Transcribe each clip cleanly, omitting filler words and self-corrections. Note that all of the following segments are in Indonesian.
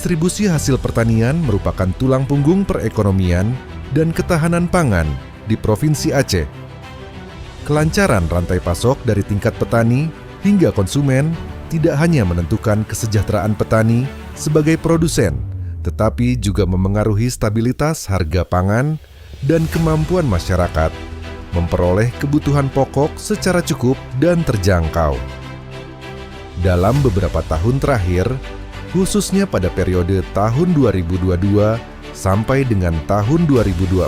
Distribusi hasil pertanian merupakan tulang punggung perekonomian dan ketahanan pangan di Provinsi Aceh. Kelancaran rantai pasok dari tingkat petani hingga konsumen tidak hanya menentukan kesejahteraan petani sebagai produsen, tetapi juga memengaruhi stabilitas harga pangan dan kemampuan masyarakat memperoleh kebutuhan pokok secara cukup dan terjangkau. Dalam beberapa tahun terakhir, khususnya pada periode tahun 2022 sampai dengan tahun 2024,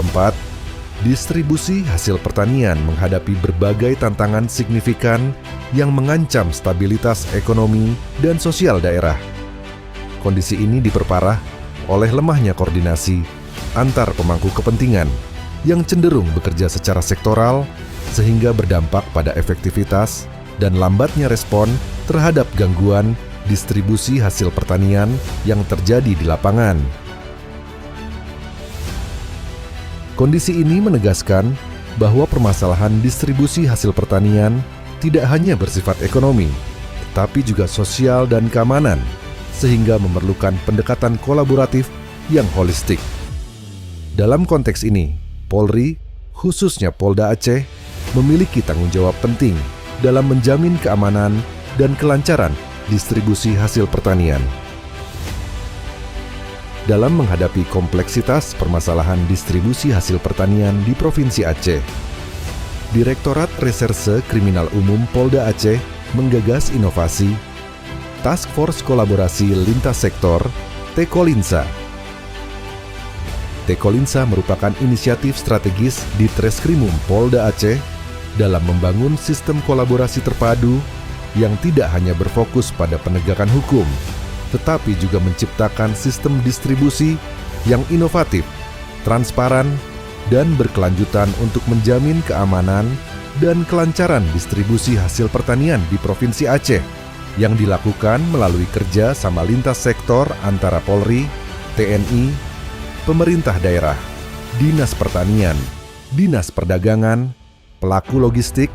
distribusi hasil pertanian menghadapi berbagai tantangan signifikan yang mengancam stabilitas ekonomi dan sosial daerah. Kondisi ini diperparah oleh lemahnya koordinasi antar pemangku kepentingan yang cenderung bekerja secara sektoral sehingga berdampak pada efektivitas dan lambatnya respon terhadap gangguan distribusi hasil pertanian yang terjadi di lapangan. Kondisi ini menegaskan bahwa permasalahan distribusi hasil pertanian tidak hanya bersifat ekonomi, tetapi juga sosial dan keamanan, sehingga memerlukan pendekatan kolaboratif yang holistik. Dalam konteks ini, Polri, khususnya Polda Aceh, memiliki tanggung jawab penting dalam menjamin keamanan dan kelancaran distribusi hasil pertanian. Dalam menghadapi kompleksitas permasalahan distribusi hasil pertanian di Provinsi Aceh, Direktorat Reserse Kriminal Umum Polda Aceh menggagas inovasi Task Force Kolaborasi Lintas Sektor Tekolinsa. Tekolinsa merupakan inisiatif strategis di Treskrimum Polda Aceh dalam membangun sistem kolaborasi terpadu yang tidak hanya berfokus pada penegakan hukum, tetapi juga menciptakan sistem distribusi yang inovatif, transparan, dan berkelanjutan untuk menjamin keamanan dan kelancaran distribusi hasil pertanian di Provinsi Aceh yang dilakukan melalui kerja sama lintas sektor antara Polri, TNI, pemerintah daerah, Dinas Pertanian, Dinas Perdagangan, pelaku logistik,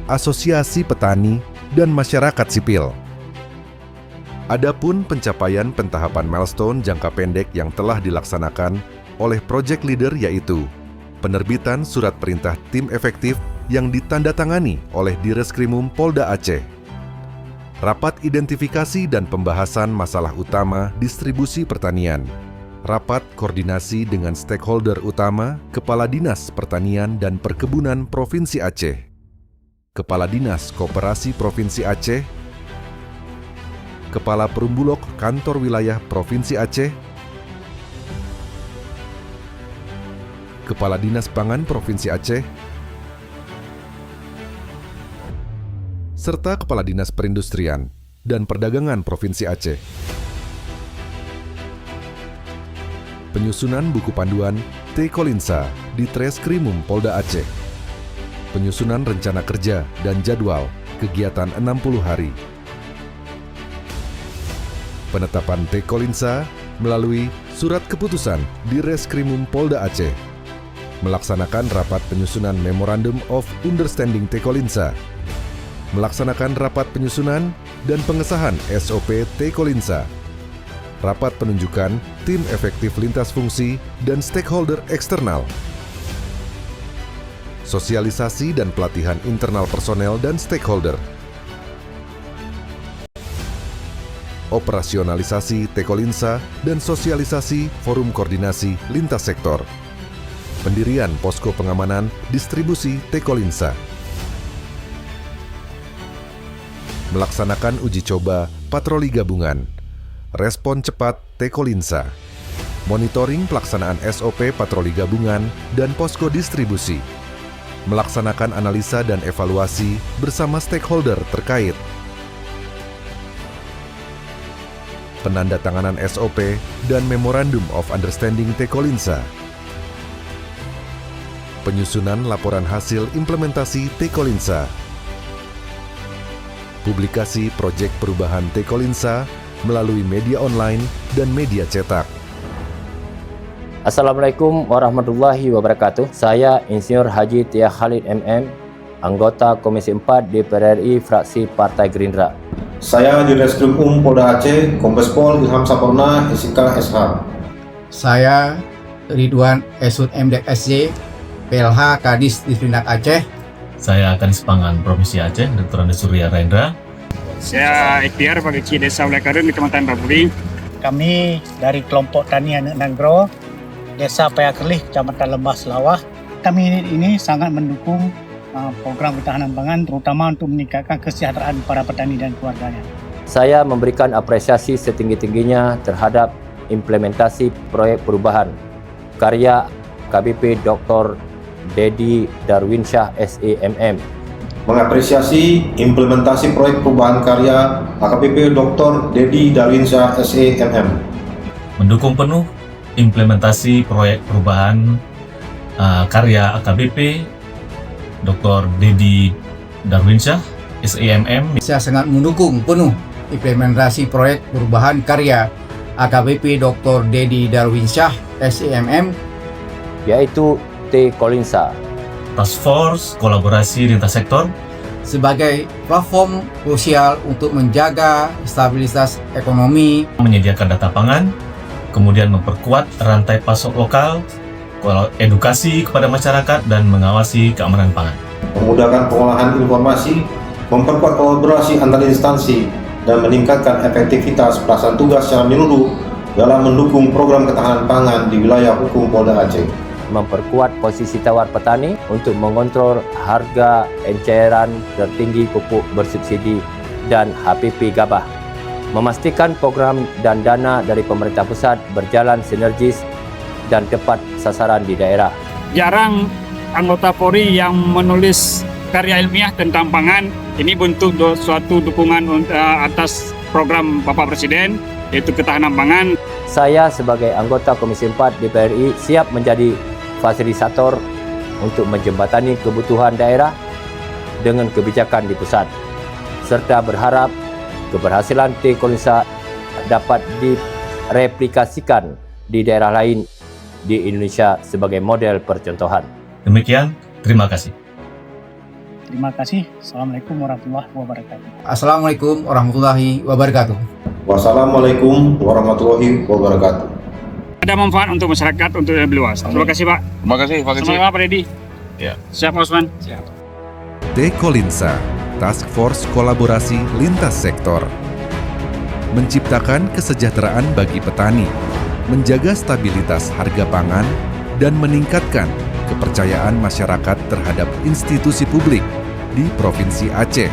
asosiasi petani, dan masyarakat sipil. Adapun pencapaian pentahapan milestone jangka pendek yang telah dilaksanakan oleh project leader yaitu penerbitan surat perintah tim efektif yang ditandatangani oleh Direskrimum Polda Aceh, rapat identifikasi dan pembahasan masalah utama distribusi pertanian, rapat koordinasi dengan stakeholder utama Kepala Dinas Pertanian dan Perkebunan Provinsi Aceh, Kepala Dinas Koperasi Provinsi Aceh, Kepala Perumbulok Kantor Wilayah Provinsi Aceh, Kepala Dinas Pangan Provinsi Aceh, serta Kepala Dinas Perindustrian dan Perdagangan Provinsi Aceh. Penyusunan buku panduan Tekolinsa di Treskrimum Polda Aceh. Penyusunan rencana kerja dan jadwal kegiatan 60 hari. Penetapan Tekolinsa melalui surat keputusan di Reskrimum Polda Aceh. Melaksanakan rapat penyusunan Memorandum of Understanding Tekolinsa. Melaksanakan rapat penyusunan dan pengesahan SOP Tekolinsa. Rapat penunjukan tim efektif lintas fungsi dan stakeholder eksternal. Sosialisasi dan pelatihan internal personel dan stakeholder. Operasionalisasi Tekolinsa dan sosialisasi forum koordinasi lintas sektor. Pendirian posko pengamanan distribusi Tekolinsa. Melaksanakan uji coba patroli gabungan. Respon cepat Tekolinsa. Monitoring pelaksanaan SOP patroli gabungan dan posko distribusi. Melaksanakan analisa dan evaluasi bersama stakeholder terkait. Penandatanganan SOP dan Memorandum of Understanding Tekolinsa. Penyusunan laporan hasil implementasi Tekolinsa. Publikasi proyek perubahan Tekolinsa melalui media online dan media cetak. Assalamualaikum warahmatullahi wabarakatuh. Saya Insinyur Haji Tia Khalid MM, anggota Komisi 4 DPR RI fraksi Partai Gerindra. Saya di Reskrim Polda Aceh, Kombes Pol Ilham Saporna, SIK SH. Saya Ridwan Esud MDek SJ, PLH Kadis Difrindak Aceh. Saya Kadis Pangan Provinsi Aceh, Dr. Andi Surya Rendra. Saya Ikhtiar sebagai Kepala Desa Ulekaren di Kecamatan Baburi. Kami dari kelompok Tani Anak Nanggro, Desa Payakerlih, Kecamatan Lembah Selawah. Kami ini sangat mendukung program ketahanan pangan, terutama untuk meningkatkan kesejahteraan para petani dan keluarganya. Saya memberikan apresiasi setinggi-tingginya terhadap implementasi proyek perubahan karya AKBP Dr. Dedi Darwinsyah SEMM. Mengapresiasi implementasi proyek perubahan karya AKBP Dr. Dedi Darwinsyah SEMM. Mendukung penuh implementasi proyek perubahan karya AKBP Dr. Dedi Darwinsyah SEMM. Saya sangat mendukung penuh implementasi proyek perubahan karya AKBP Dr. Dedi Darwinsyah SEMM, yaitu T-Kolinsa, Task Force Kolaborasi Lintas Sektor, sebagai platform krusial untuk menjaga stabilitas ekonomi, menyediakan data pangan, kemudian memperkuat rantai pasok lokal, edukasi kepada masyarakat, dan mengawasi keamanan pangan. Memudahkan pengolahan informasi, memperkuat kolaborasi antar instansi, dan meningkatkan efektivitas pelaksanaan tugas secara menyeluruh dalam mendukung program ketahanan pangan di wilayah hukum Polda Aceh. memperkuat posisi tawar petani untuk mengontrol harga enceran tertinggi pupuk bersubsidi dan HPP gabah, memastikan program dan dana dari pemerintah pusat berjalan sinergis dan tepat sasaran di daerah. Jarang anggota Polri yang menulis karya ilmiah tentang pangan. Ini bentuk suatu dukungan atas program Bapak Presiden, yaitu ketahanan pangan. Saya sebagai anggota Komisi 4 DPR RI siap menjadi fasilitator untuk menjembatani kebutuhan daerah dengan kebijakan di pusat, serta berharap keberhasilan T-Kolinsa dapat direplikasikan di daerah lain di Indonesia sebagai model percontohan. Demikian, terima kasih. Terima kasih. Assalamualaikum warahmatullahi wabarakatuh. Assalamualaikum warahmatullahi wabarakatuh. Wassalamualaikum warahmatullahi wabarakatuh. Ada manfaat untuk masyarakat, untuk yang luas. Terima kasih Pak. Terima kasih Pak Kecil. Semangat Pak Dedi. Ya. Siap Osman. Siap. T-Kolinsa, Task Force Kolaborasi Lintas Sektor, menciptakan kesejahteraan bagi petani, menjaga stabilitas harga pangan, dan meningkatkan kepercayaan masyarakat terhadap institusi publik di Provinsi Aceh.